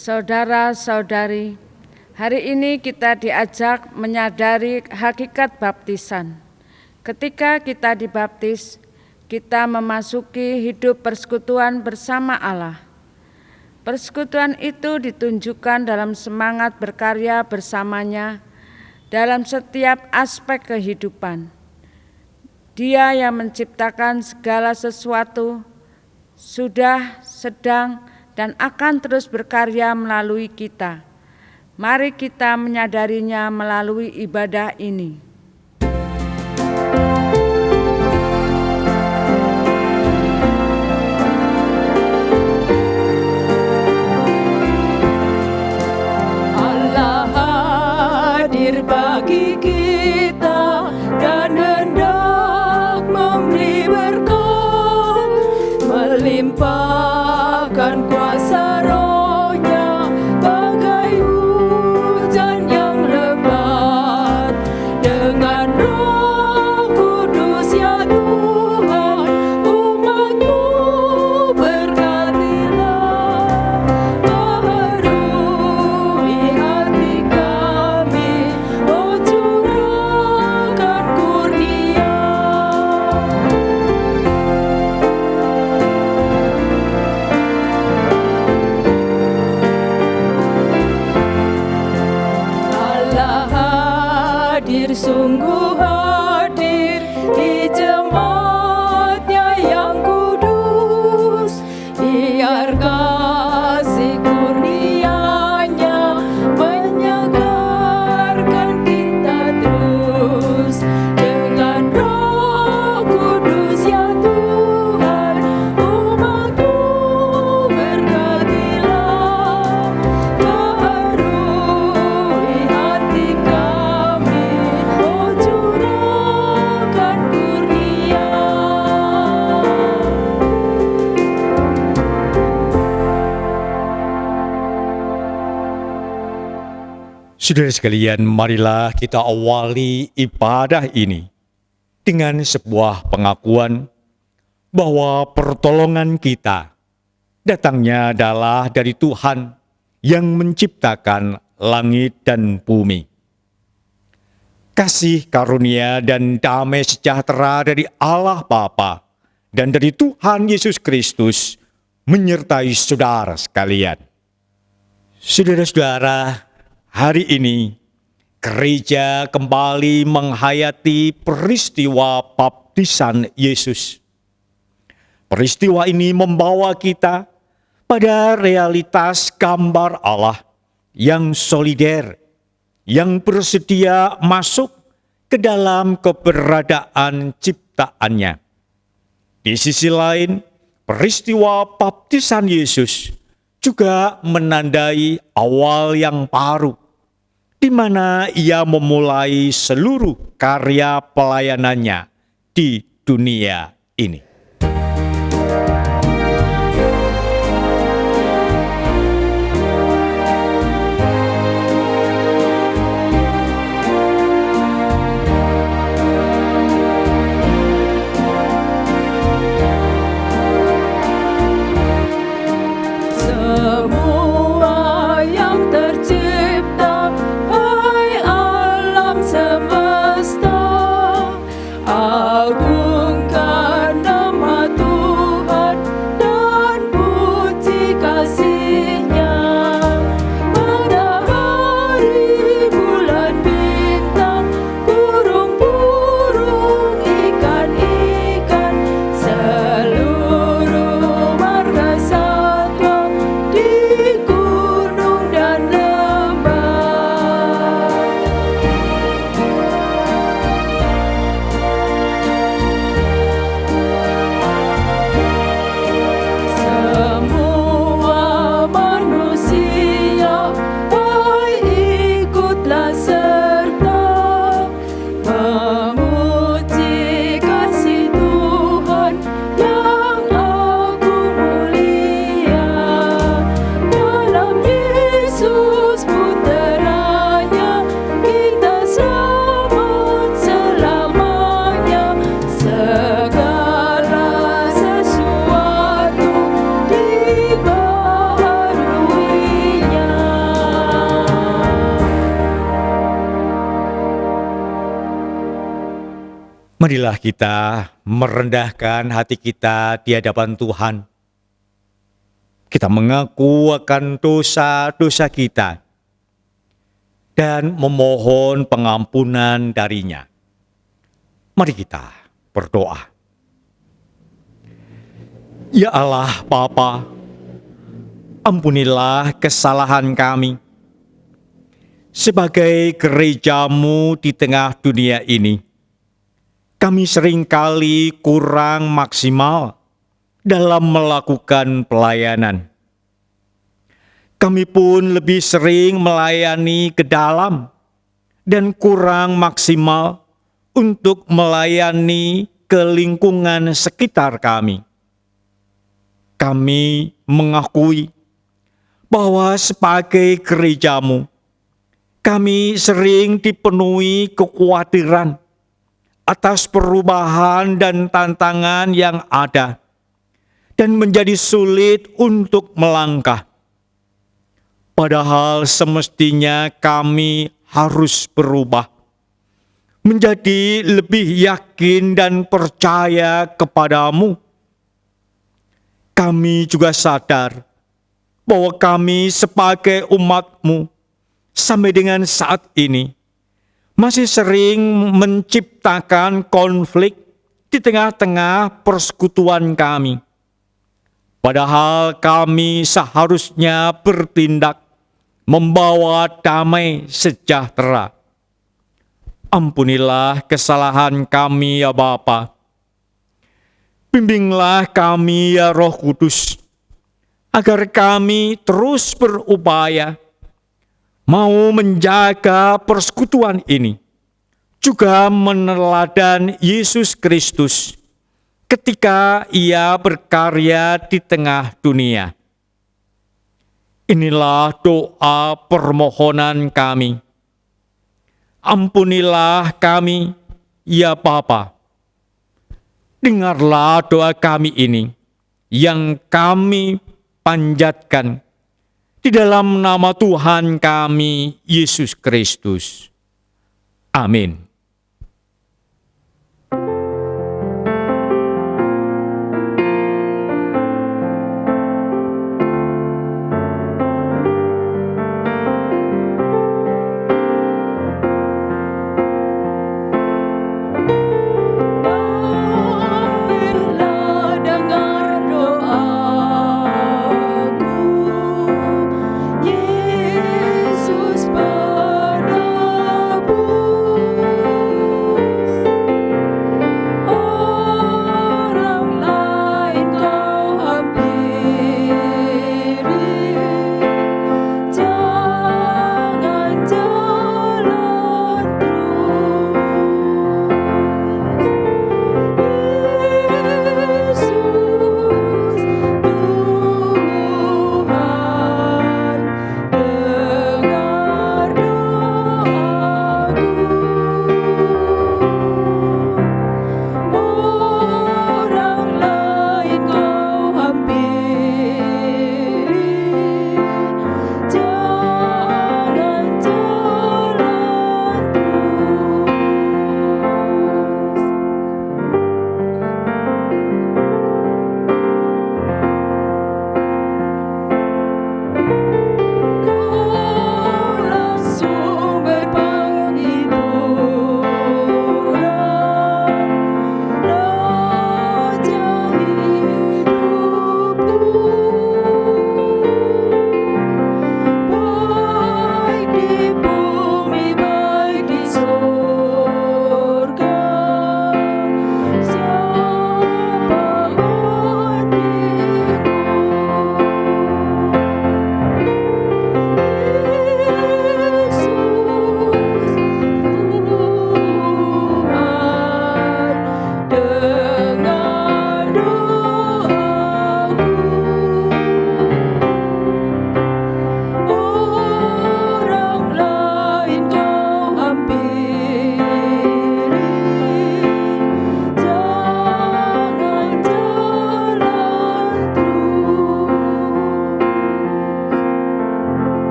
Saudara-saudari, hari ini kita diajak menyadari hakikat baptisan. Ketika kita dibaptis, kita memasuki hidup persekutuan bersama Allah. Persekutuan itu ditunjukkan dalam semangat berkarya bersamanya dalam setiap aspek kehidupan. Dia yang menciptakan segala sesuatu, sudah, sedang, dan akan terus berkarya melalui kita. Mari kita menyadarinya melalui ibadah ini. Allah hadir bagi kita dan hendak memberi berkat, melimpahkan kuasa Roh-Nya bagai hujan yang lebat. Dengan Roh Kudus ya Tuhan, umat-Mu berkatilah, baharui hati kami, oh curahkan kurnia. Allah hadir, sungguh hadir di jemaat-Nya yang kudus. Biar kasih kurnia-Nya menyegarkan kita terus. Dengan Roh Kudus ya Tuhan, umat-Mu berkatilah, baharui hati kami, oh curahkan kurnia. Saudara sekalian, marilah kita awali ibadah ini dengan sebuah pengakuan bahwa pertolongan kita datangnya adalah dari Tuhan yang menciptakan langit dan bumi. Kasih karunia dan damai sejahtera dari Allah Bapa dan dari Tuhan Yesus Kristus menyertai saudara sekalian. Saudara-saudara, hari ini gereja kembali menghayati peristiwa baptisan Yesus. Peristiwa ini membawa kita pada realitas gambar Allah yang solider, yang bersedia masuk ke dalam keberadaan ciptaannya. Di sisi lain, peristiwa baptisan Yesus juga menandai awal yang baru, di mana ia memulai seluruh karya pelayanannya di dunia ini. Semua yang tercipta, hai alam semesta, agungkan nama Marilah kita merendahkan hati kita di hadapan Tuhan. Kita mengaku akan dosa-dosa kita dan memohon pengampunan darinya. Mari kita berdoa. Ya Allah Bapa, ampunilah kesalahan kami. Sebagai gereja-Mu di tengah dunia ini, kami seringkali kurang maksimal dalam melakukan pelayanan. Kami pun lebih sering melayani ke dalam dan kurang maksimal untuk melayani ke lingkungan sekitar kami. Kami mengakui bahwa sebagai gereja-Mu, kami sering dipenuhi kekhawatiran atas perubahan dan tantangan yang ada, dan menjadi sulit untuk melangkah. Padahal semestinya kami harus berubah, menjadi lebih yakin dan percaya kepadamu. Kami juga sadar bahwa kami sebagai umat-Mu sampai dengan saat ini masih sering menciptakan konflik di tengah-tengah persekutuan kami. Padahal kami seharusnya bertindak membawa damai sejahtera. Ampunilah kesalahan kami ya Bapa. Bimbinglah kami ya Roh Kudus, agar kami terus berupaya mau menjaga persekutuan ini, juga meneladan Yesus Kristus ketika Ia berkarya di tengah dunia. Inilah doa permohonan kami. Ampunilah kami, ya Bapa. Dengarlah doa kami ini yang kami panjatkan di dalam nama Tuhan kami, Yesus Kristus. Amin. Mampirlah dengar doaku, Yesus penebus.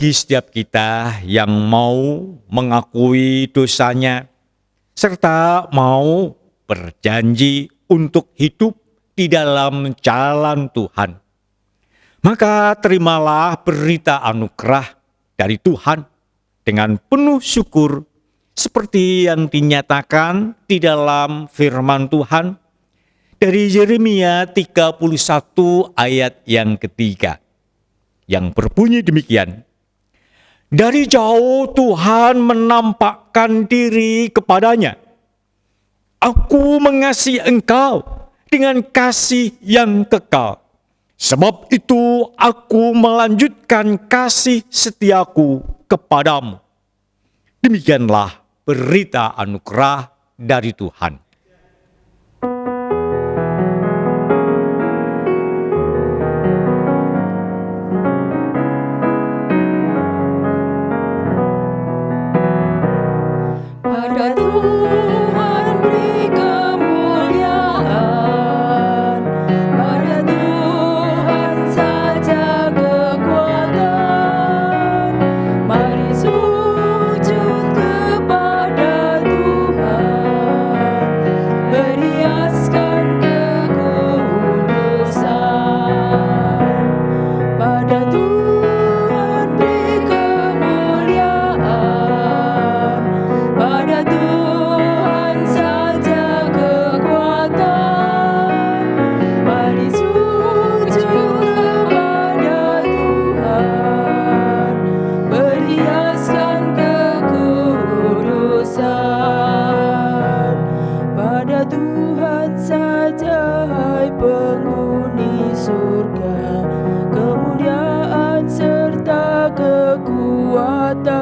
bagi setiap kita yang mau mengakui dosanya, serta mau berjanji untuk hidup di dalam jalan Tuhan, maka terimalah berita anugerah dari Tuhan dengan penuh syukur, seperti yang dinyatakan di dalam firman Tuhan dari Yeremia 31 ayat yang ketiga, yang berbunyi demikian. Dari jauh Tuhan menampakkan diri kepadanya. Aku mengasihi engkau dengan kasih yang kekal. Sebab itu aku melanjutkan kasih setiaku kepadamu. Demikianlah berita anugerah dari Tuhan. Pada Tuhan beri kemuliaan, pada Tuhan saja kekuatan. Mari sujud kepada Tuhan, berhiaskan kekudusan. Pada Tuhan beri kemuliaan, pada Tuhan saja kekuatan. Mari sujud kepada Tuhan, berhiaskan kekudusan. Pada Tuhan saja, hai penghuni surga, kemuliaan serta kekuatan.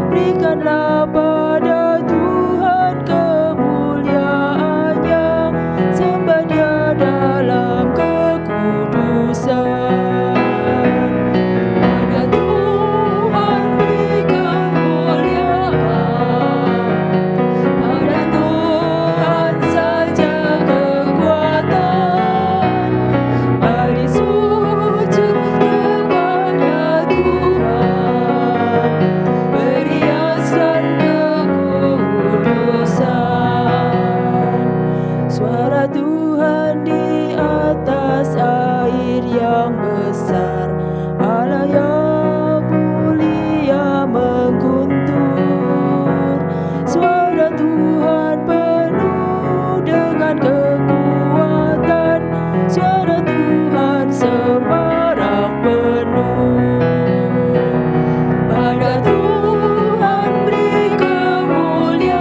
Berikanlah pada Tuhan kemuliaannya, sembah Dia dalam kekudusan. Pada Tuhan beri kemuliaan, pada Tuhan saja kekuatan. Mari sujud kepada Tuhan, berhiaskan kekudusan. Suara Tuhan di atas air yang besar, Allah yang mulia mengguntur. Suara Tuhan penuh dengan kekuatan, suara Tuhan semarak penuh. Pada Tuhan beri kemuliaan,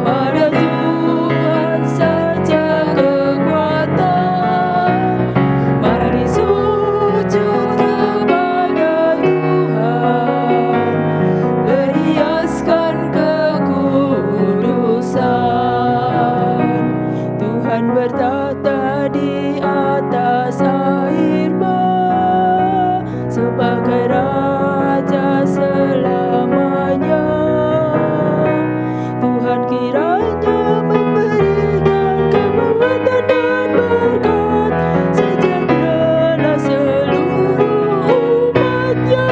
pada Tuhan saja kekuatan. Mari sujud kepada Tuhan, berhiaskan kekudusan. Tuhan bertata di atas air bah, sebagai Raja selamanya. Tuhan kiranya memberikan kekuatan dan berkat, sejahteralah seluruh umatnya.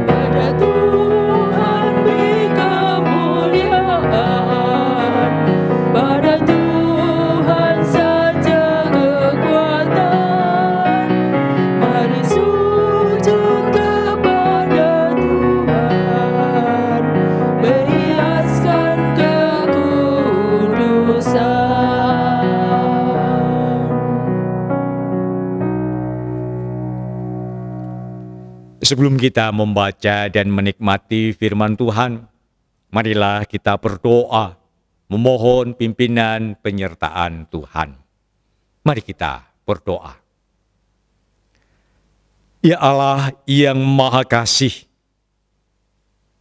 Pada Tuhan beri kemuliaan, pada Tuhan saja kekuatan. Mari sujud kepada Tuhan, berhiaskan kekudusan. Sebelum kita membaca dan menikmati firman Tuhan, marilah kita berdoa, memohon pimpinan penyertaan Tuhan. Mari kita berdoa. Ya Allah yang Maha Kasih,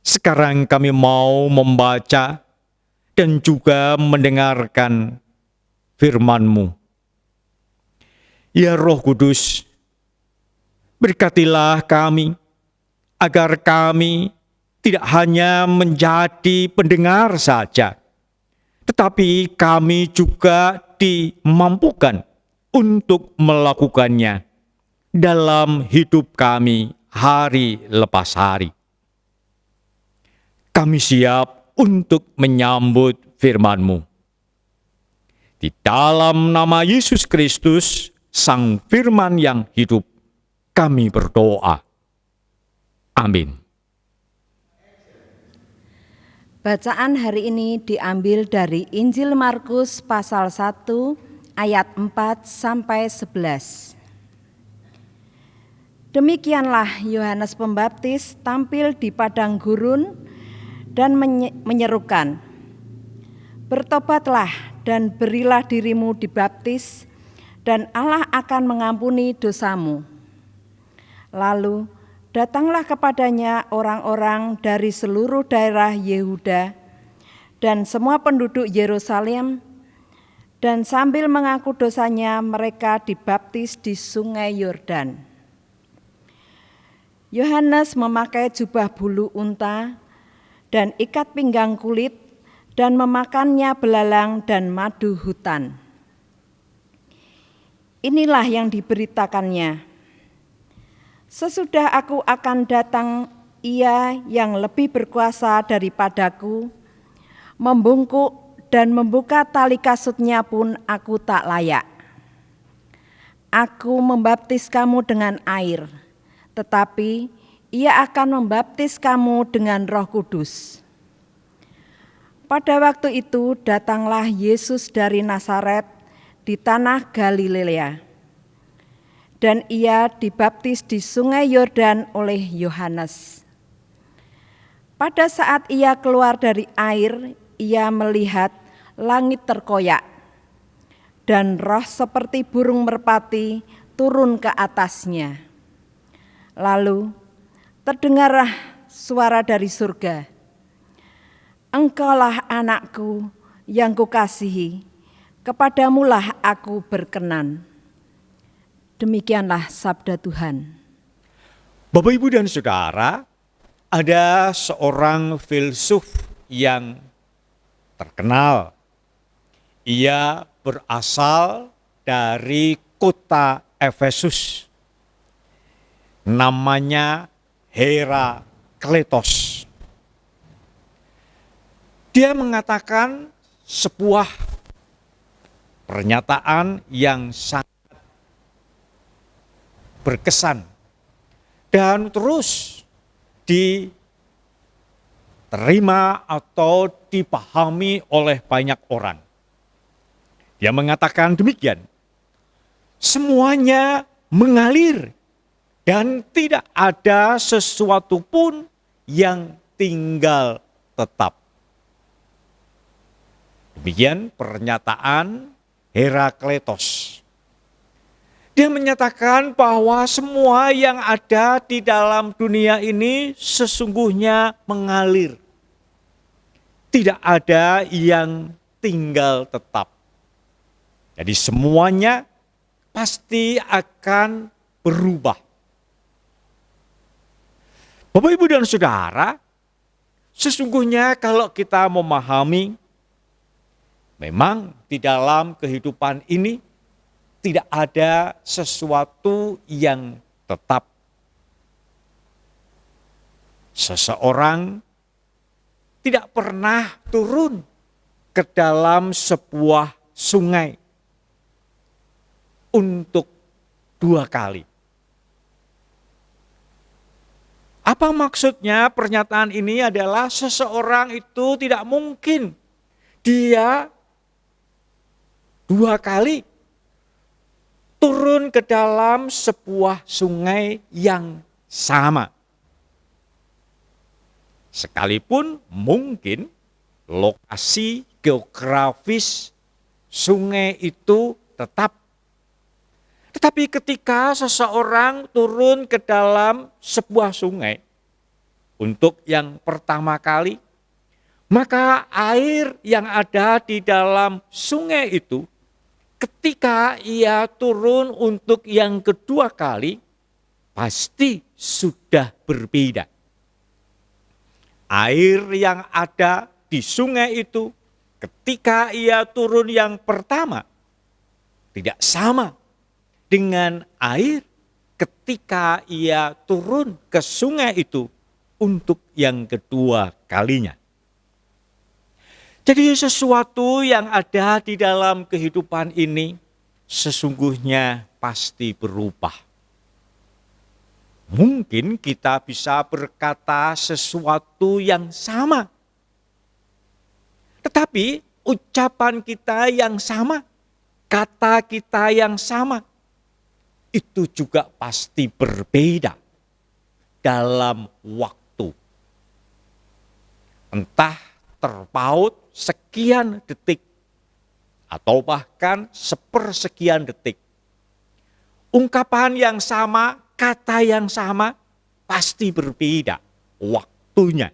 sekarang kami mau membaca dan juga mendengarkan firman-Mu. Ya Roh Kudus, berkatilah kami, agar kami tidak hanya menjadi pendengar saja, tetapi kami juga dimampukan untuk melakukannya, dalam hidup kami hari lepas hari. Kami siap untuk menyambut firman-Mu. Di dalam nama Yesus Kristus, Sang Firman yang hidup, kami berdoa. Amin. Bacaan hari ini diambil dari Injil Markus pasal 1 ayat 4 sampai 11. Demikianlah Yohanes Pembaptis tampil di padang gurun dan menyerukan, "Bertobatlah dan berilah dirimu dibaptis, dan Allah akan mengampuni dosamu." Lalu datanglah kepadanya orang-orang dari seluruh daerah Yehuda dan semua penduduk Yerusalem, dan sambil mengaku dosanya mereka dibaptis di Sungai Yordan. Yohanes memakai jubah bulu unta dan ikat pinggang kulit dan memakannya belalang dan madu hutan. Inilah yang diberitakannya. "Sesudah aku akan datang, Ia yang lebih berkuasa daripadaku, membungkuk dan membuka tali kasutnya pun aku tak layak. Aku membaptis kamu dengan air, tetapi Ia akan membaptis kamu dengan Roh Kudus." Pada waktu itu datanglah Yesus dari Nazaret di tanah Galilea, dan ia dibaptis di Sungai Yordan oleh Yohanes. Pada saat ia keluar dari air, ia melihat langit terkoyak, dan roh seperti burung merpati turun ke atasnya. Lalu terdengarlah suara dari surga, "Engkaulah anakku yang kukasihi, kepadamulah aku berkenan." Demikianlah sabda Tuhan. Bapak, Ibu, dan Saudara, ada seorang filsuf yang terkenal. Ia berasal dari kota Efesus. Namanya Herakleitos. Dia mengatakan sebuah pernyataan yang sangat berkesan dan terus diterima atau dipahami oleh banyak orang. Dia mengatakan demikian, "Semuanya mengalir dan tidak ada sesuatu pun yang tinggal tetap." Demikian pernyataan Herakleitos. Dia menyatakan bahwa semua yang ada di dalam dunia ini sesungguhnya mengalir. Tidak ada yang tinggal tetap. Jadi semuanya pasti akan berubah. Bapak, Ibu, dan Saudara, sesungguhnya kalau kita memahami, memang di dalam kehidupan ini tidak ada sesuatu yang tetap. Seseorang tidak pernah turun ke dalam sebuah sungai untuk 2 kali. Apa maksudnya pernyataan ini adalah seseorang itu tidak mungkin dia 2 kali turun ke dalam sebuah sungai yang sama. Sekalipun mungkin lokasi geografis sungai itu tetap. Tetapi ketika seseorang turun ke dalam sebuah sungai untuk yang pertama kali, maka air yang ada di dalam sungai itu ketika ia turun untuk yang kedua kali, pasti sudah berbeda. Air yang ada di sungai itu, ketika ia turun yang pertama, tidak sama dengan air ketika ia turun ke sungai itu untuk yang kedua kalinya. Jadi sesuatu yang ada di dalam kehidupan ini sesungguhnya pasti berubah. Mungkin kita bisa berkata sesuatu yang sama. Tetapi ucapan kita yang sama, kata kita yang sama, itu juga pasti berbeda dalam waktu. Entah terpaut sekian detik atau bahkan sepersekian detik. Ungkapan yang sama, kata yang sama pasti berbeda waktunya.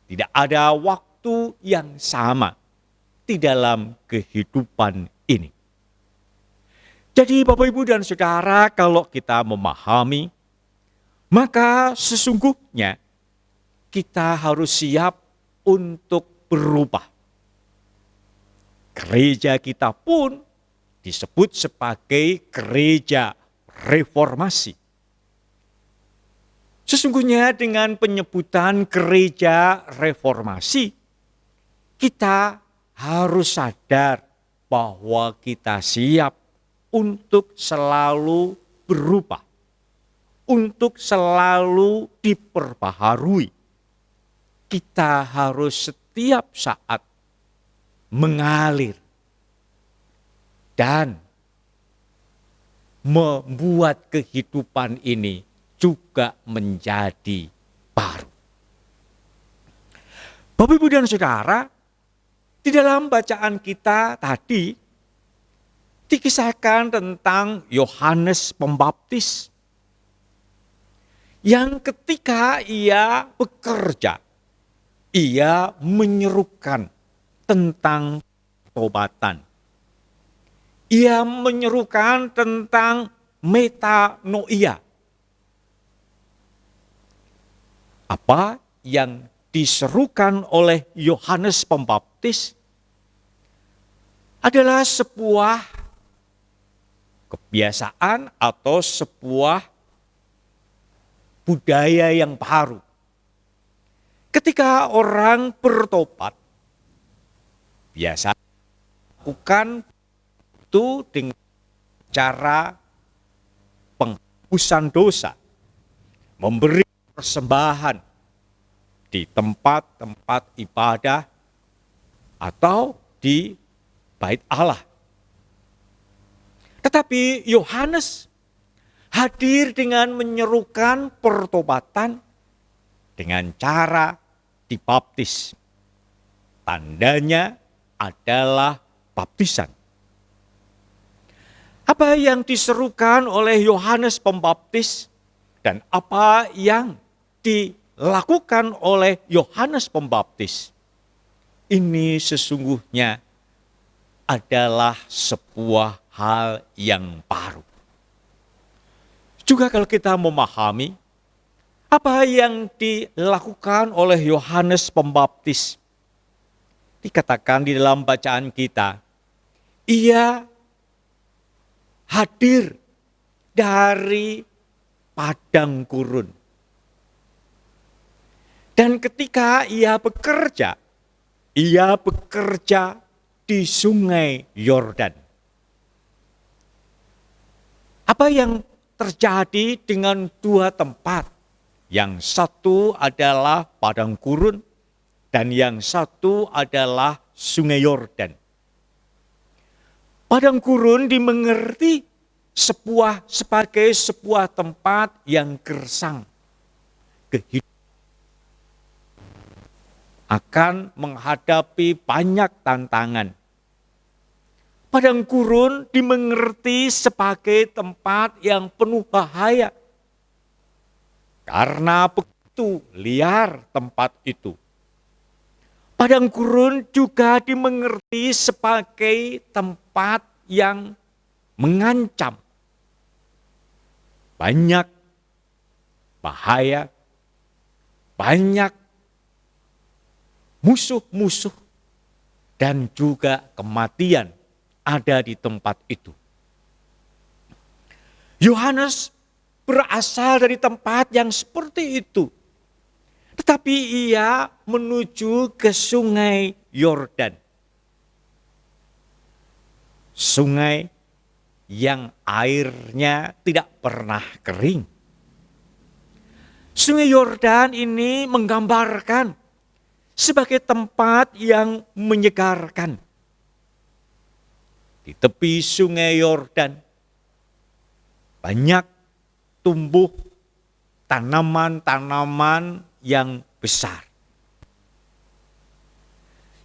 Tidak ada waktu yang sama di dalam kehidupan ini. Jadi Bapak Ibu dan Saudara, kalau kita memahami, maka sesungguhnya kita harus siap untuk berubah. Gereja kita pun disebut sebagai gereja reformasi. Sesungguhnya dengan penyebutan gereja reformasi, kita harus sadar bahwa kita siap untuk selalu berubah, untuk selalu diperbaharui. Kita harus setiap saat mengalir dan membuat kehidupan ini juga menjadi baru. Bapak, Ibu, dan Saudara, di dalam bacaan kita tadi dikisahkan tentang Yohanes Pembaptis yang ketika ia bekerja, ia menyerukan tentang pertobatan. Ia menyerukan tentang metanoia. Apa yang diserukan oleh Yohanes Pembaptis adalah sebuah kebiasaan atau sebuah budaya yang baru. Ketika orang bertobat, biasa lakukan itu dengan cara penghapusan dosa, memberi persembahan di tempat-tempat ibadah atau di bait Allah. Tetapi Yohanes hadir dengan menyerukan pertobatan dengan cara dibaptis. Tandanya adalah baptisan. Apa yang diserukan oleh Yohanes Pembaptis dan apa yang dilakukan oleh Yohanes Pembaptis ini sesungguhnya adalah sebuah hal yang baru. Juga kalau kita memahami apa yang dilakukan oleh Yohanes Pembaptis, dikatakan di dalam bacaan kita, ia hadir dari padang gurun. Dan ketika ia bekerja di sungai Yordan. Apa yang terjadi dengan dua tempat? Yang satu adalah padang gurun dan yang satu adalah sungai Yordan. Padang gurun dimengerti sebagai sebuah tempat yang gersang. Kehidupan akan menghadapi banyak tantangan. Padang gurun dimengerti sebagai tempat yang penuh bahaya. Karena begitu liar tempat itu. Padang gurun juga dimengerti sebagai tempat yang mengancam. Banyak bahaya, banyak musuh-musuh, dan juga kematian ada di tempat itu. Yohanes berasal dari tempat yang seperti itu. Tetapi ia menuju ke sungai Yordan. Sungai yang airnya tidak pernah kering. Sungai Yordan ini menggambarkan sebagai tempat yang menyegarkan. Di tepi sungai Yordan banyak tumbuh tanaman-tanaman yang besar.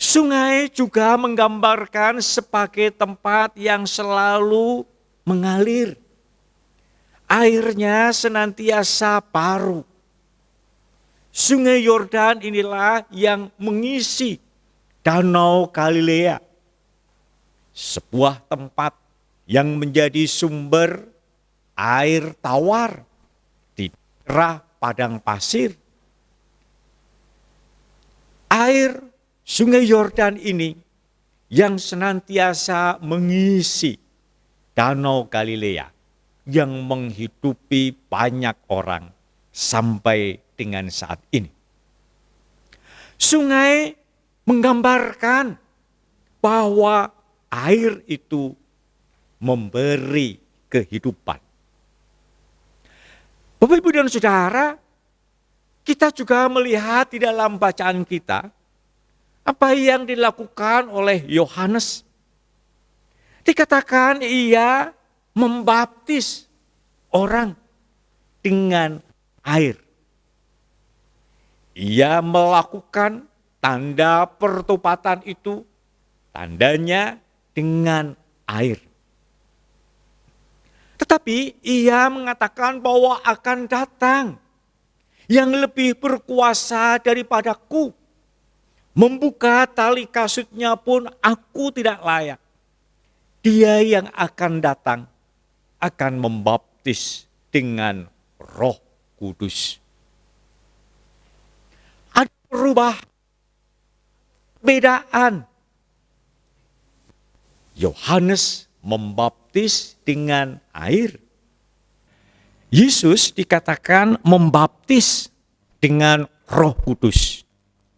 Sungai juga menggambarkan sebagai tempat yang selalu mengalir. Airnya senantiasa baru. Sungai Yordan inilah yang mengisi Danau Galilea. Sebuah tempat yang menjadi sumber air tawar di daerah padang pasir. Air Sungai Yordan ini yang senantiasa mengisi Danau Galilea yang menghidupi banyak orang sampai dengan saat ini. Sungai menggambarkan bahwa air itu memberi kehidupan. Bapak, Ibu, dan Saudara, kita juga melihat di dalam bacaan kita apa yang dilakukan oleh Yohanes. Dikatakan ia membaptis orang dengan air. Ia melakukan tanda pertobatan itu, tandanya dengan air. Tetapi ia mengatakan bahwa akan datang yang lebih berkuasa daripadaku. Membuka tali kasutnya pun aku tidak layak. Dia yang akan datang akan membaptis dengan Roh Kudus. Ada perbedaan. Yohanes membaptis dengan air. Yesus dikatakan membaptis dengan Roh Kudus,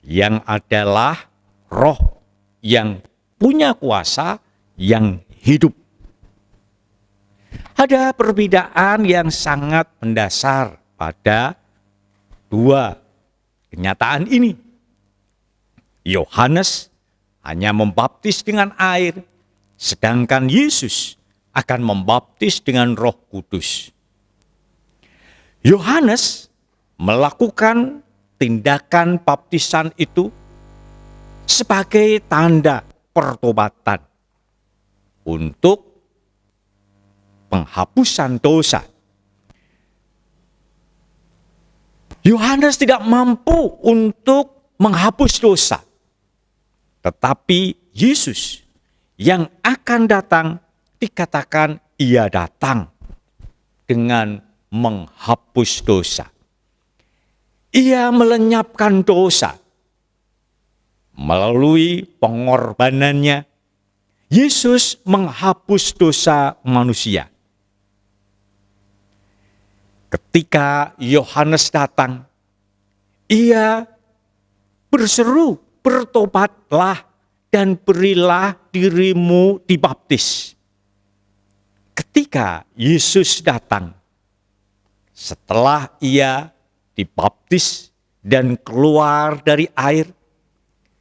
yang adalah roh yang punya kuasa, yang hidup. Ada perbedaan yang sangat mendasar pada dua kenyataan ini. Yohanes hanya membaptis dengan air, sedangkan Yesus akan membaptis dengan Roh Kudus. Yohanes melakukan tindakan baptisan itu sebagai tanda pertobatan untuk penghapusan dosa. Yohanes tidak mampu untuk menghapus dosa, tetapi Yesus yang akan datang dikatakan ia datang dengan menghapus dosa. Ia melenyapkan dosa. Melalui pengorbanannya, Yesus menghapus dosa manusia. Ketika Yohanes datang, ia berseru, bertobatlah dan berilah dirimu dibaptis. Ketika Yesus datang, setelah ia dibaptis dan keluar dari air,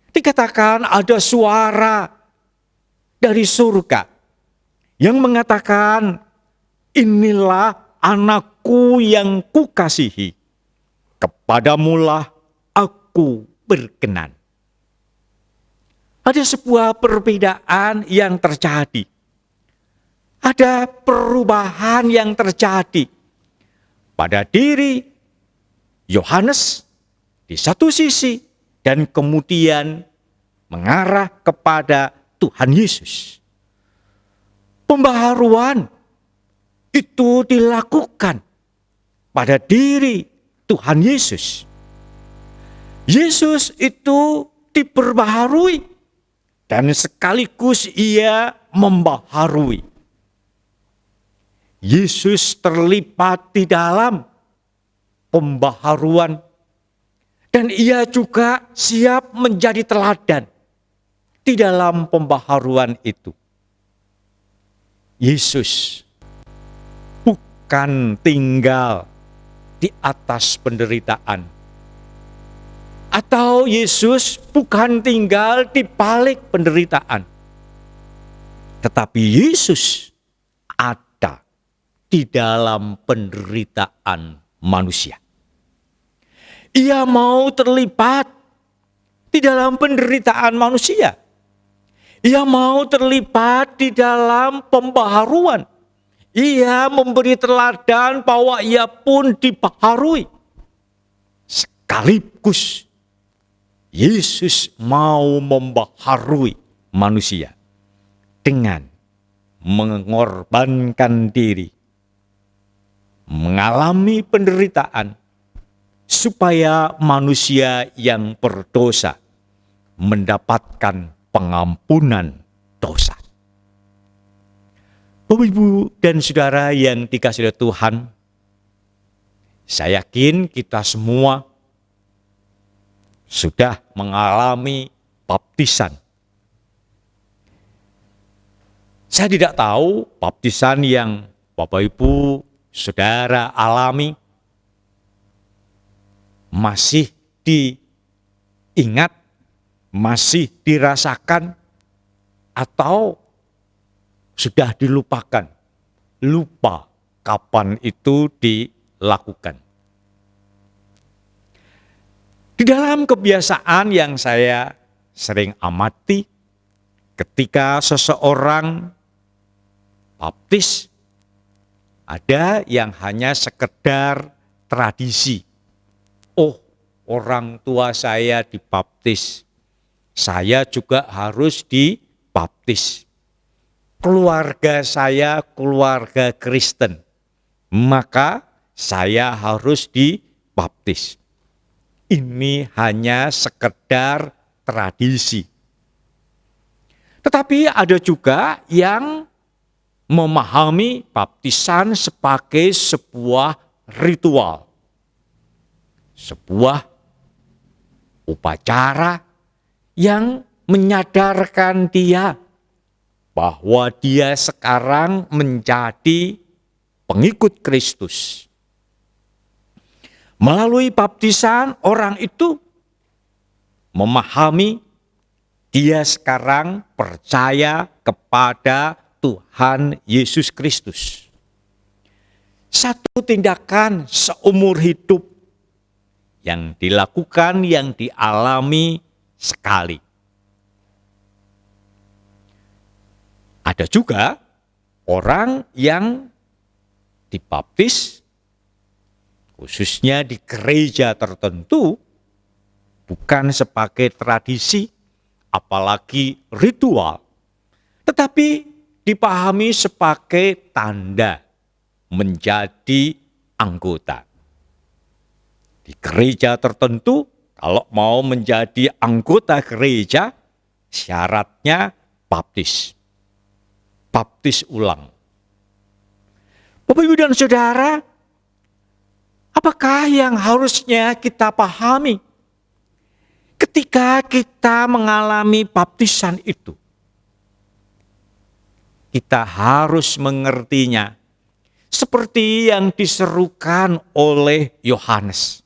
dikatakan ada suara dari surga yang mengatakan, inilah anakku yang kukasihi, kepadamulah aku berkenan. Ada sebuah perbedaan yang terjadi. Ada perubahan yang terjadi pada diri Yohanes di satu sisi, dan kemudian mengarah kepada Tuhan Yesus. Pembaharuan itu dilakukan pada diri Tuhan Yesus. Yesus itu diperbaharui dan sekaligus ia membaharui. Yesus terlibat di dalam pembaharuan dan ia juga siap menjadi teladan di dalam pembaharuan itu. Yesus bukan tinggal di atas penderitaan, atau Yesus bukan tinggal di balik penderitaan, tetapi Yesus ada di dalam penderitaan manusia. Ia mau terlibat di dalam penderitaan manusia. Ia mau terlibat di dalam pembaharuan. Ia memberi teladan bahwa ia pun dibaharui. Sekaligus Yesus mau membaharui manusia dengan mengorbankan diri, mengalami penderitaan, supaya manusia yang berdosa mendapatkan pengampunan dosa. Bapak, Ibu, dan Saudara yang dikasihi oleh Tuhan, saya yakin kita semua sudah mengalami baptisan. Saya tidak tahu baptisan yang Bapak Ibu Saudara alami masih diingat, masih dirasakan, atau sudah dilupakan, lupa kapan itu dilakukan. Di dalam kebiasaan yang saya sering amati, ketika seseorang baptis, ada yang hanya sekedar tradisi. Oh, orang tua saya dibaptis, saya juga harus dibaptis. Keluarga saya keluarga Kristen, maka saya harus dibaptis. Ini hanya sekedar tradisi. Tetapi ada juga yang memahami baptisan sebagai sebuah ritual, sebuah upacara yang menyadarkan dia bahwa dia sekarang menjadi pengikut Kristus. Melalui baptisan, orang itu memahami dia sekarang percaya kepada Tuhan Yesus Kristus. Satu tindakan seumur hidup yang dilakukan, yang dialami sekali. Ada juga orang yang dibaptis, khususnya di gereja tertentu, bukan sebagai tradisi, apalagi ritual, tetapi dipahami sebagai tanda menjadi anggota. Di gereja tertentu, kalau mau menjadi anggota gereja, syaratnya baptis. Baptis ulang. Bapak, Ibu, dan Saudara, apakah yang harusnya kita pahami ketika kita mengalami baptisan itu? Kita harus mengertinya seperti yang diserukan oleh Yohanes.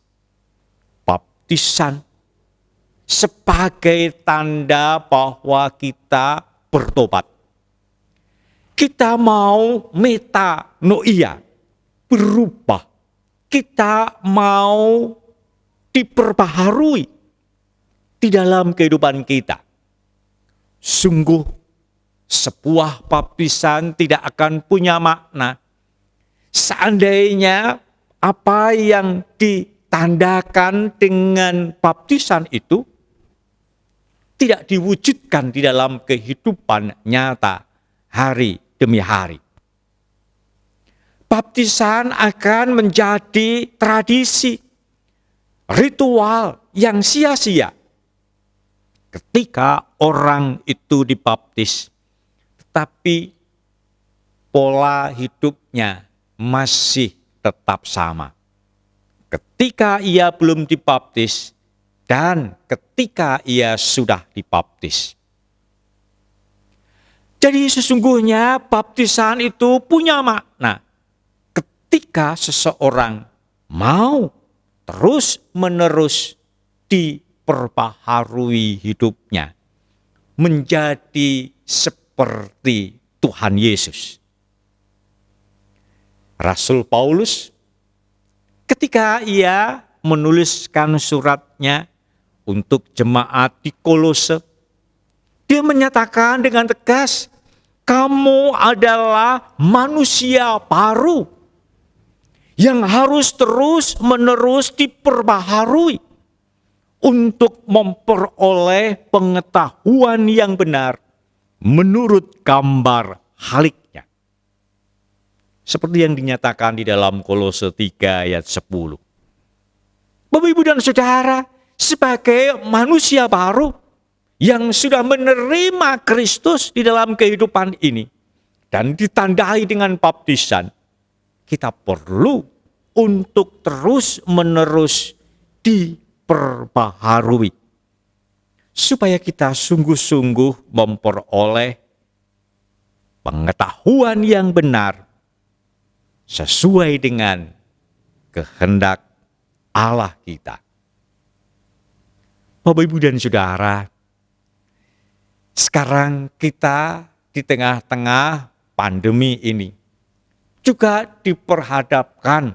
Baptisan sebagai tanda bahwa kita bertobat. Kita mau metanoia, berubah. Kita mau diperbaharui di dalam kehidupan kita. Sungguh sebuah baptisan tidak akan punya makna seandainya apa yang ditandakan dengan baptisan itu tidak diwujudkan di dalam kehidupan nyata hari demi hari. Baptisan akan menjadi tradisi, ritual yang sia-sia ketika orang itu dibaptis, tetapi pola hidupnya masih tetap sama. Ketika ia belum dibaptis dan ketika ia sudah dibaptis. Jadi sesungguhnya baptisan itu punya makna. Ketika seseorang mau terus-menerus diperbaharui hidupnya menjadi seperti Tuhan Yesus. Rasul Paulus ketika ia menuliskan suratnya untuk jemaat di Kolose, dia menyatakan dengan tegas, kamu adalah manusia baru yang harus terus-menerus diperbaharui untuk memperoleh pengetahuan yang benar menurut gambar haliknya. Seperti yang dinyatakan di dalam Kolose 3 ayat 10. Bapak, Ibu, dan Saudara, sebagai manusia baru yang sudah menerima Kristus di dalam kehidupan ini dan ditandai dengan baptisan, kita perlu untuk terus-menerus diperbaharui supaya kita sungguh-sungguh memperoleh pengetahuan yang benar sesuai dengan kehendak Allah kita. Bapak, Ibu, dan Saudara, sekarang kita di tengah-tengah pandemi ini juga diperhadapkan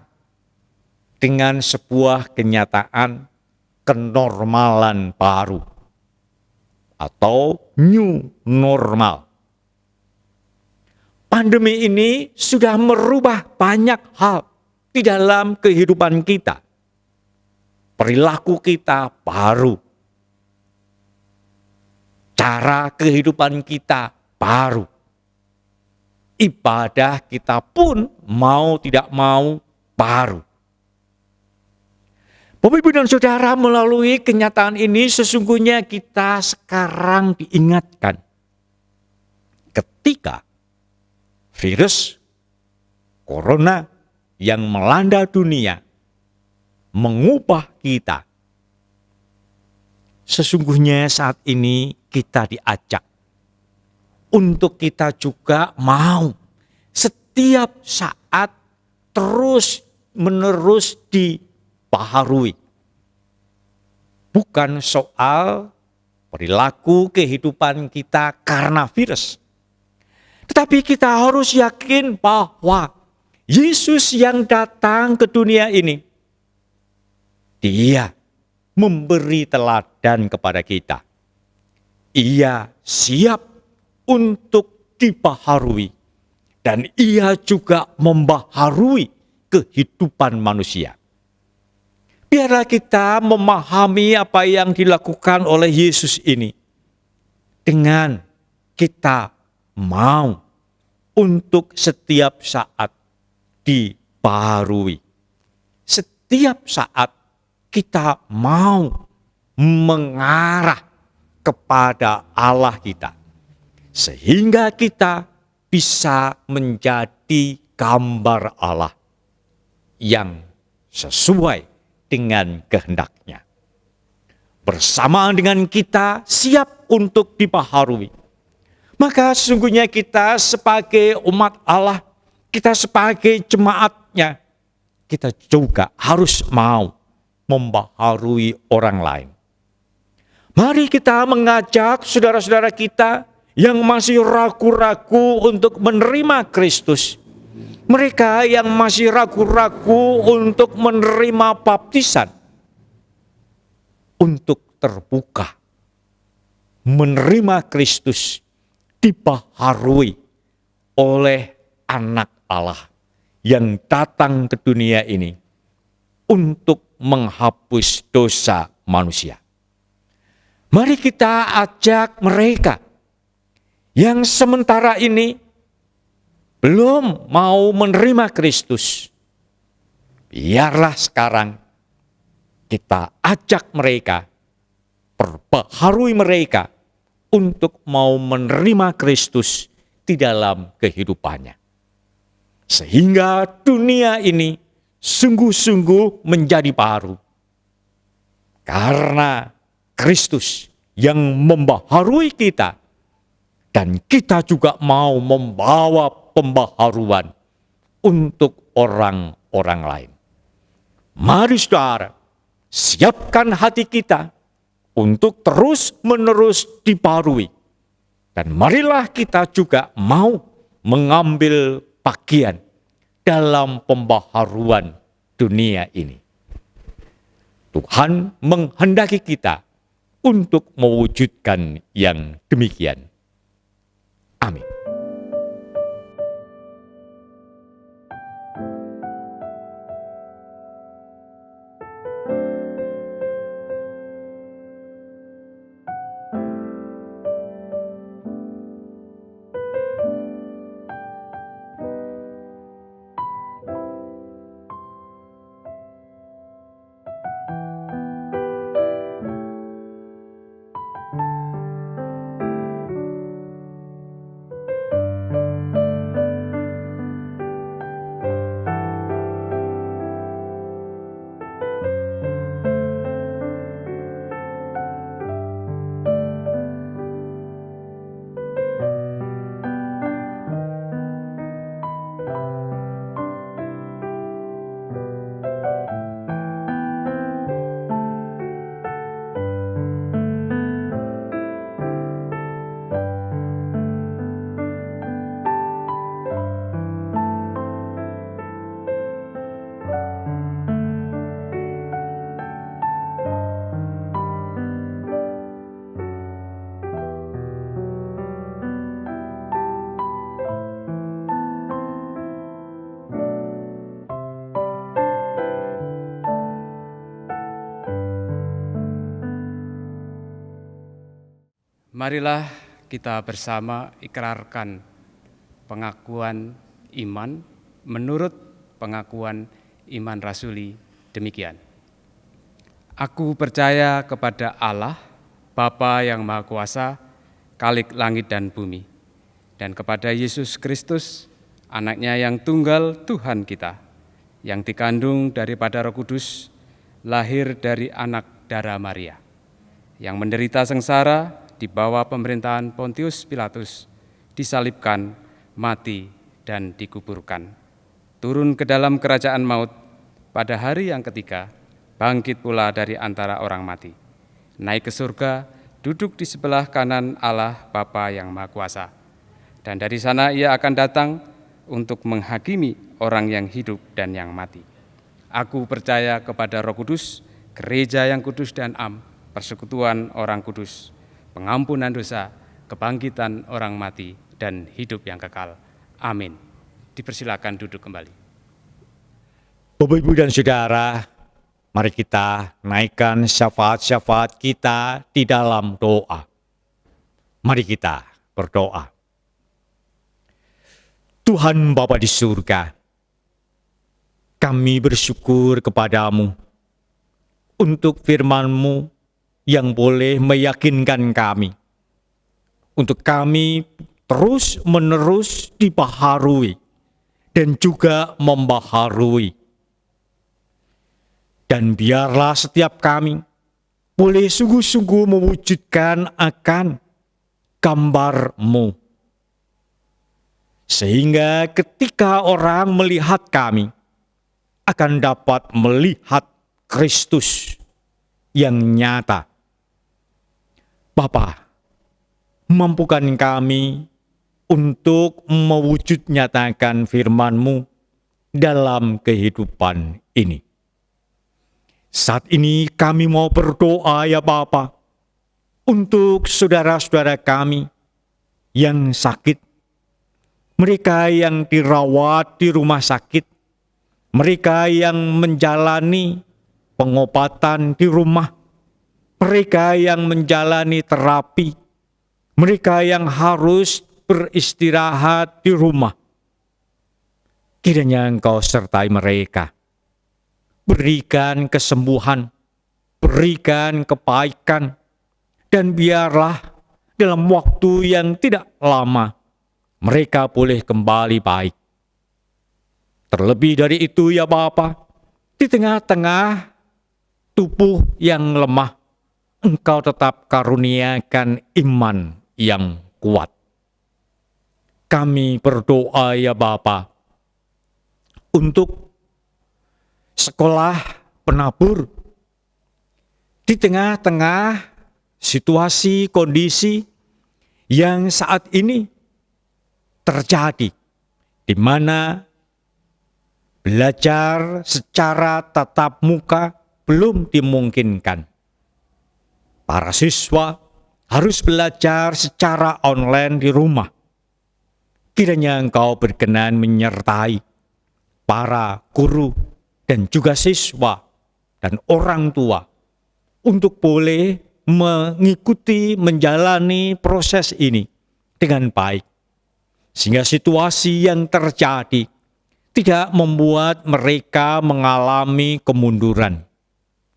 dengan sebuah kenyataan kenormalan baru atau new normal. Pandemi ini sudah merubah banyak hal di dalam kehidupan kita. Perilaku kita baru. Cara kehidupan kita baru. Ibadah kita pun mau tidak mau baru. Bapak, Ibu, dan Saudara, melalui kenyataan ini sesungguhnya kita sekarang diingatkan ketika virus corona yang melanda dunia mengubah kita. Sesungguhnya saat ini kita diajak untuk kita juga mau setiap saat terus-menerus dibaharui. Bukan soal perilaku kehidupan kita karena virus. Tetapi kita harus yakin bahwa Yesus yang datang ke dunia ini, Dia memberi teladan kepada kita. Ia siap untuk dibaharui dan ia juga membaharui kehidupan manusia. Biarlah kita memahami apa yang dilakukan oleh Yesus ini dengan kita mau untuk setiap saat dibaharui. Setiap saat kita mau mengarah kepada Allah kita. Sehingga kita bisa menjadi gambar Allah yang sesuai dengan kehendaknya. Bersamaan dengan kita siap untuk dibaharui. Maka sesungguhnya kita sebagai umat Allah, kita sebagai jemaatnya, kita juga harus mau membaharui orang lain. Mari kita mengajak saudara-saudara kita yang masih ragu-ragu untuk menerima Kristus. Mereka yang masih ragu-ragu untuk menerima baptisan. Untuk terbuka. Menerima Kristus dibaharui oleh anak Allah yang datang ke dunia ini untuk menghapus dosa manusia. Mari kita ajak mereka yang sementara ini belum mau menerima Kristus. Biarlah sekarang kita ajak mereka, perbaharui mereka untuk mau menerima Kristus di dalam kehidupannya. Sehingga dunia ini sungguh-sungguh menjadi baru. Karena Kristus yang membaharui kita, dan kita juga mau membawa pembaharuan untuk orang-orang lain. Mari saudara, siapkan hati kita untuk terus-menerus dibaharui. Dan marilah kita juga mau mengambil bagian dalam pembaharuan dunia ini. Tuhan menghendaki kita untuk mewujudkan yang demikian. Amin. Marilah kita bersama ikrarkan pengakuan iman menurut pengakuan iman rasuli demikian. Aku percaya kepada Allah, Bapa yang Maha Kuasa, Khalik langit dan bumi, dan kepada Yesus Kristus, Anaknya yang tunggal Tuhan kita, yang dikandung daripada Roh Kudus, lahir dari anak darah Maria, yang menderita sengsara di bawah pemerintahan Pontius Pilatus, disalibkan, mati, dan dikuburkan. Turun ke dalam kerajaan maut, pada hari yang ketiga, bangkit pula dari antara orang mati. Naik ke surga, duduk di sebelah kanan Allah Bapa yang Maha Kuasa. Dan dari sana ia akan datang untuk menghakimi orang yang hidup dan yang mati. Aku percaya kepada Roh Kudus, gereja yang kudus dan am, persekutuan orang kudus, pengampunan dosa, kebangkitan orang mati, dan hidup yang kekal. Amin. Dipersilakan duduk kembali. Bapak, Ibu, dan Saudara, mari kita naikkan syafaat-syafaat kita di dalam doa. Mari kita berdoa. Tuhan Bapa di surga, kami bersyukur kepadamu untuk firman-Mu yang boleh meyakinkan kami, untuk kami terus-menerus dibaharui dan juga membaharui. Dan biarlah setiap kami boleh sungguh-sungguh mewujudkan akan gambar-Mu. Sehingga ketika orang melihat kami, akan dapat melihat Kristus yang nyata. Bapa, mampukan kami untuk mewujud nyatakan firman-Mu dalam kehidupan ini. Saat ini kami mau berdoa ya Bapa, untuk saudara-saudara kami yang sakit, mereka yang dirawat di rumah sakit, mereka yang menjalani pengobatan di rumah, mereka yang menjalani terapi, mereka yang harus beristirahat di rumah. Kiranya Engkau sertai mereka. Berikan kesembuhan, berikan kebaikan, dan biarlah dalam waktu yang tidak lama, mereka boleh kembali baik. Terlebih dari itu ya Bapa, di tengah-tengah tubuh yang lemah, Engkau tetap karuniakan iman yang kuat. Kami berdoa ya Bapa, untuk sekolah penabur di tengah-tengah situasi kondisi yang saat ini terjadi, di mana belajar secara tatap muka belum dimungkinkan. Para siswa harus belajar secara online di rumah. Kiranya Engkau berkenan menyertai para guru dan juga siswa dan orang tua untuk boleh mengikuti, menjalani proses ini dengan baik. Sehingga situasi yang terjadi tidak membuat mereka mengalami kemunduran.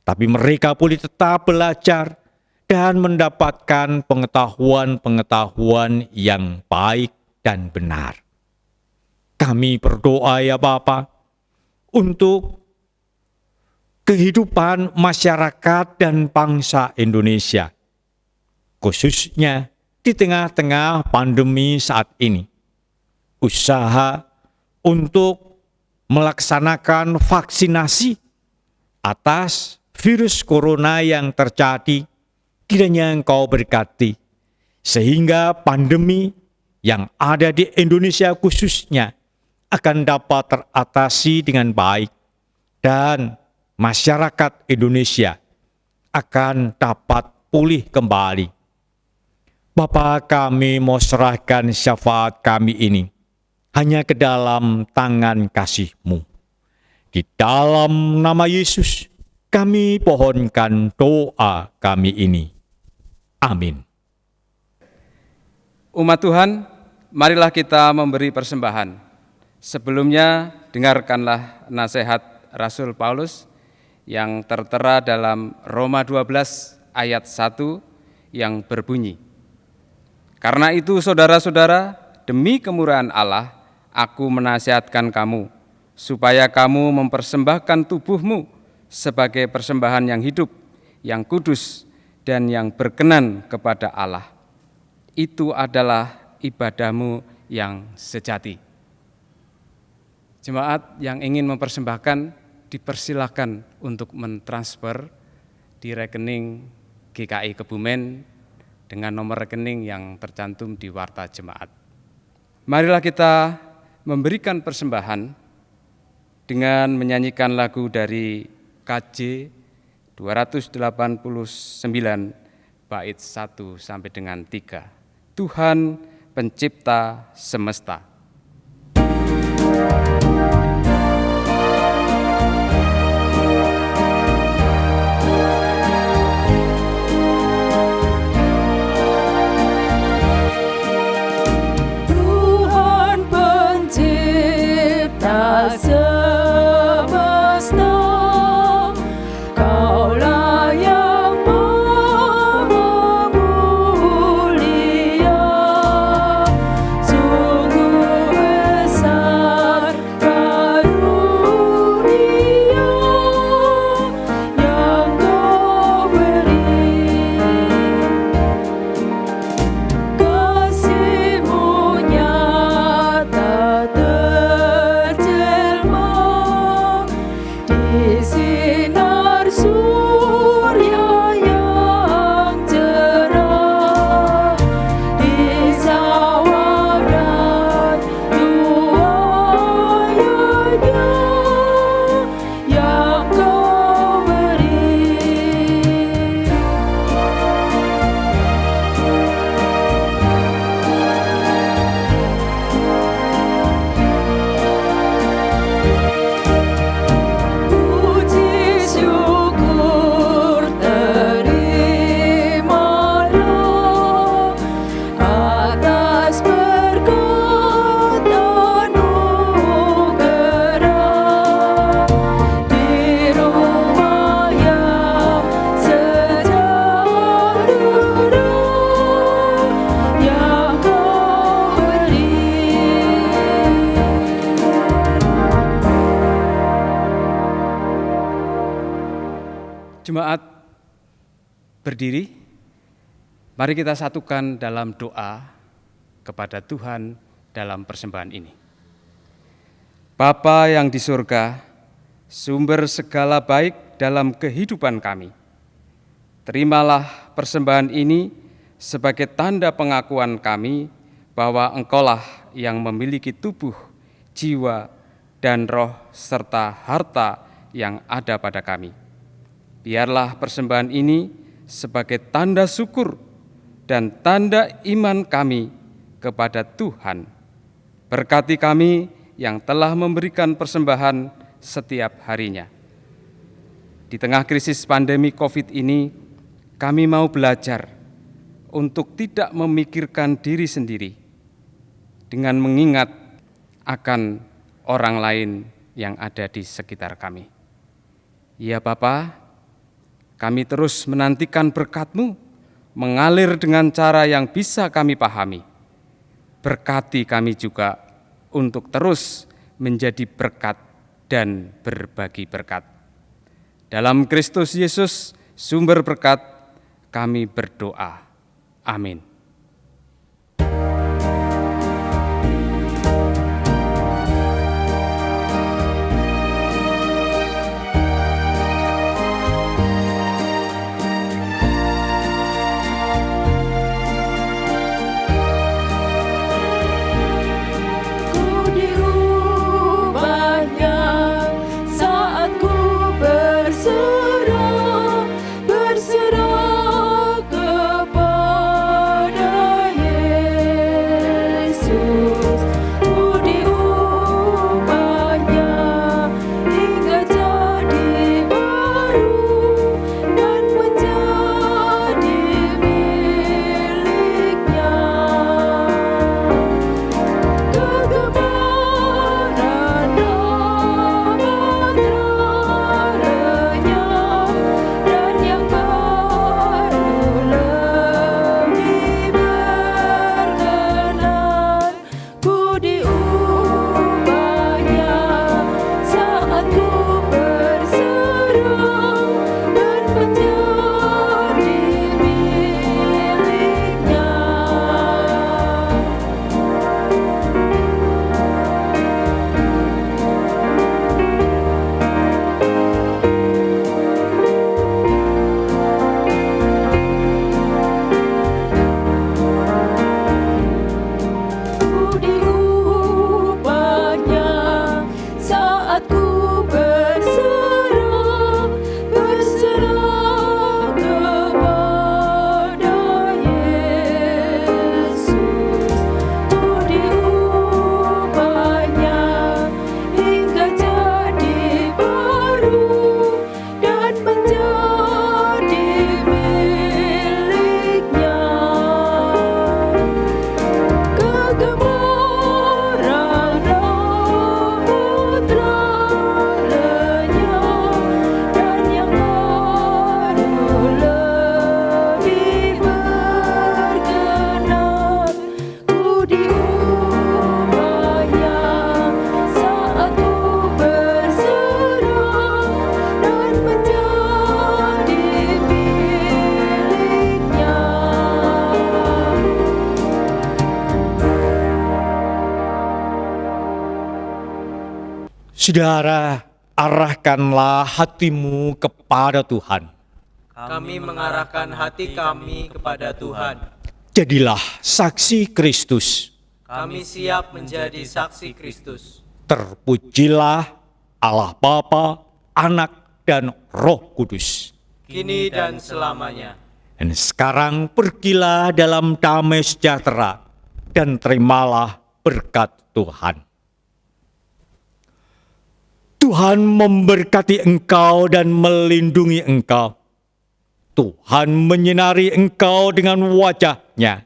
Tapi mereka boleh tetap belajar dan mendapatkan pengetahuan-pengetahuan yang baik dan benar. Kami berdoa ya Bapa, untuk kehidupan masyarakat dan bangsa Indonesia, khususnya di tengah-tengah pandemi saat ini. Usaha untuk melaksanakan vaksinasi atas virus corona yang terjadi, kiranya Engkau berkati, sehingga pandemi yang ada di Indonesia khususnya akan dapat teratasi dengan baik, dan masyarakat Indonesia akan dapat pulih kembali. Bapa, kami mau serahkan syafaat kami ini hanya ke dalam tangan kasih-Mu. Di dalam nama Yesus, kami pohonkan doa kami ini. Amin. Umat Tuhan, marilah kita memberi persembahan. Sebelumnya, dengarkanlah nasihat Rasul Paulus yang tertera dalam Roma 12 ayat 1 yang berbunyi, "Karena itu saudara-saudara, demi kemurahan Allah, aku menasihatkan kamu, supaya kamu mempersembahkan tubuhmu sebagai persembahan yang hidup, yang kudus, dan yang berkenan kepada Allah. Itu adalah ibadahmu yang sejati." Jemaat yang ingin mempersembahkan, dipersilakan untuk mentransfer di rekening GKI Kebumen dengan nomor rekening yang tercantum di warta jemaat. Marilah kita memberikan persembahan dengan menyanyikan lagu dari KJ 289 bait 1 sampai dengan 3. Tuhan pencipta semesta. Tuhan pencipta semesta, Kaulah yang maha mulia. Sungguh besar berdiri, mari kita satukan dalam doa kepada Tuhan dalam persembahan ini. Bapa yang di surga, sumber segala baik dalam kehidupan kami, terimalah persembahan ini sebagai tanda pengakuan kami bahwa Engkaulah yang memiliki tubuh, jiwa, dan roh serta harta yang ada pada kami. Biarlah persembahan ini sebagai tanda syukur dan tanda iman kami kepada Tuhan. Berkati kami yang telah memberikan persembahan setiap harinya. Di tengah krisis pandemi COVID ini, kami mau belajar untuk tidak memikirkan diri sendiri dengan mengingat akan orang lain yang ada di sekitar kami. Ya Bapa, kami terus menantikan berkat-Mu mengalir dengan cara yang bisa kami pahami. Berkati kami juga untuk terus menjadi berkat dan berbagi berkat. Dalam Kristus Yesus, sumber berkat, kami berdoa. Amin. Ku diubahnya saat ku berserah kepada Yesus. Ku diubahnya hingga jadi baru dan menjadi miliknya. Kegemaran dapat renyah dan yang baru lebih berkenan. Ku diubahnya saat ku berserah dan menjadi miliknya. Ku diubahnya saat ku berserah kepada Yesus. Ku diubahnya hingga jadi baru dan menjadi miliknya. Kegemaran dapat renyah dan yang baru lebih berkenan. Ku diubahnya saat ku berserah dan menjadi miliknya. Saudara, arahkanlah hatimu kepada Tuhan. Kami mengarahkan hati kami kepada Tuhan. Jadilah saksi Kristus. Kami siap menjadi saksi Kristus. Terpujilah Allah Bapa, Anak, dan Roh Kudus. Kini dan selamanya. Dan sekarang pergilah dalam damai sejahtera dan terimalah berkat Tuhan. Tuhan memberkati engkau dan melindungi engkau. Tuhan menyinari engkau dengan wajah-Nya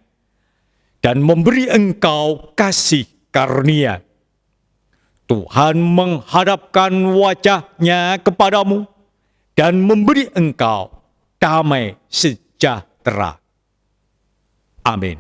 dan memberi engkau kasih karunia. Tuhan menghadapkan wajah-Nya kepadamu dan memberi engkau damai sejahtera. Amin.